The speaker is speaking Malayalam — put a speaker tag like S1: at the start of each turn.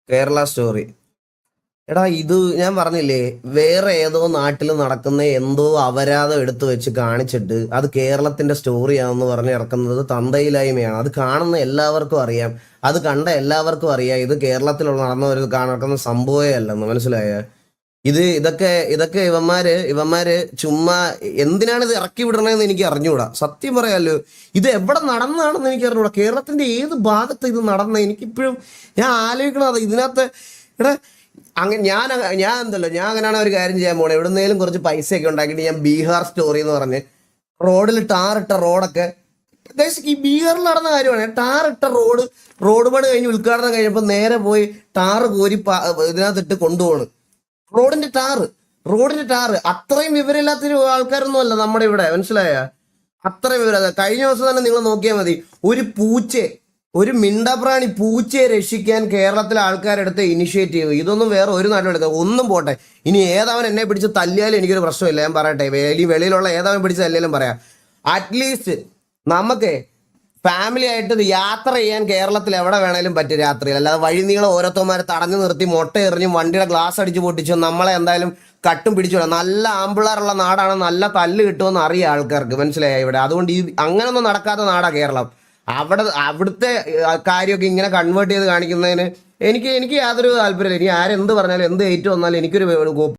S1: കേരള സ്റ്റോറി. എടാ ഇത് ഞാൻ പറഞ്ഞില്ലേ, വേറെ ഏതോ നാട്ടിൽ നടക്കുന്ന എന്തോ അപരാധം എടുത്തു വെച്ച് കാണിച്ചിട്ട് അത് കേരളത്തിന്റെ സ്റ്റോറിയാണെന്ന് പറഞ്ഞ് ഇറക്കുന്നത് തന്തയില്ലായ്മയാണ്. അത് കാണുന്ന എല്ലാവർക്കും അറിയാം, അത് കണ്ട എല്ലാവർക്കും അറിയാം ഇത് കേരളത്തിലുള്ള നടന്ന ഒരു നടക്കുന്ന സംഭവമേ അല്ലെന്ന്. മനസ്സിലായ? ഇതൊക്കെ ഇവന്മാര് ചുമ്മാ എന്തിനാണ് ഇത് ഇറക്കി വിടണേന്ന് എനിക്ക് അറിഞ്ഞുകൂടാ. സത്യം പറയാലോ, ഇത് എവിടെ നടന്നതാണെന്ന് എനിക്ക് അറിഞ്ഞുകൂടാ. കേരളത്തിന്റെ ഏത് ഭാഗത്ത് ഇത് നടന്ന എനിക്കിപ്പോഴും ഞാൻ ആലോചിക്കണം. അത് ഇതിനകത്ത് എടാ അങ്ങനെ ഞാൻ എന്തല്ലോ, ഞാൻ അങ്ങനെയാണ് ഒരു കാര്യം ചെയ്യാൻ പോണേ. എവിടുന്നേലും കുറച്ച് പൈസയൊക്കെ ഉണ്ടാക്കിയിട്ട് ഞാൻ ബീഹാർ സ്റ്റോറി എന്ന് പറഞ്ഞ് റോഡിൽ ടാറിട്ട റോഡൊക്കെ ഈ ബീഹാറിൽ നടന്ന കാര്യമാണ്. ടാറിട്ട റോഡ് പണി കഴിഞ്ഞ് ഉദ്ഘാടനം കഴിഞ്ഞപ്പോൾ നേരെ പോയി ടാറ് കോരി ഇതിനകത്തിട്ട് കൊണ്ടുപോണ്. റോഡിന്റെ ടാറ് അത്രയും വിവരമില്ലാത്തൊരു ആൾക്കാരൊന്നും അല്ല നമ്മുടെ ഇവിടെ. മനസ്സിലായ? അത്രയും വിവരം. കഴിഞ്ഞ ദിവസം തന്നെ നിങ്ങൾ നോക്കിയാൽ മതി, ഒരു മിണ്ടപ്രാണി പൂച്ചയെ രക്ഷിക്കാൻ കേരളത്തിലെ ആൾക്കാരെടുത്ത ഇനിഷ്യേറ്റീവ്. ഇതൊന്നും വേറെ ഒരു നാട്ടിലും എടുക്കുക. ഒന്നും പോട്ടെ, ഇനി ഏതവൻ എന്നെ പിടിച്ച് തല്ലിയാലും എനിക്കൊരു പ്രശ്നമില്ല. ഞാൻ പറയട്ടെ, വെളിയിലുള്ള ഏതവൻ പിടിച്ച് തല്ലിയാലും പറയാം. അറ്റ്ലീസ്റ്റ് നമുക്ക് ഫാമിലി ആയിട്ട് യാത്ര ചെയ്യാൻ കേരളത്തിൽ എവിടെ വേണേലും പറ്റും രാത്രിയിൽ. അല്ലാതെ വഴി നീളം ഓരോരുത്തന്മാരെ തടഞ്ഞു നിർത്തി മൊട്ട എറിഞ്ഞും വണ്ടിയുടെ ഗ്ലാസ് അടിച്ച് പൊട്ടിച്ചും നമ്മളെ എന്തായാലും കട്ടും പിടിച്ചോളാം. നല്ല ആമ്പിള്ളാറുള്ള നാടാണ്, നല്ല തല്ല് കിട്ടുമെന്ന് അറിയാം ആൾക്കാർക്ക്. മനസ്സിലായ ഇവിടെ? അതുകൊണ്ട് അങ്ങനൊന്നും നടക്കാത്ത നാടാ കേരളം. അവിടുത്തെ കാര്യമൊക്കെ ഇങ്ങനെ കൺവേർട്ട് ചെയ്ത് കാണിക്കുന്നതിന് എനിക്ക് യാതൊരു താല്പര്യമില്ല. ഇനി ആരെന്ത് പറഞ്ഞാലും എന്ത് ഏറ്റു വന്നാലും എനിക്കൊരു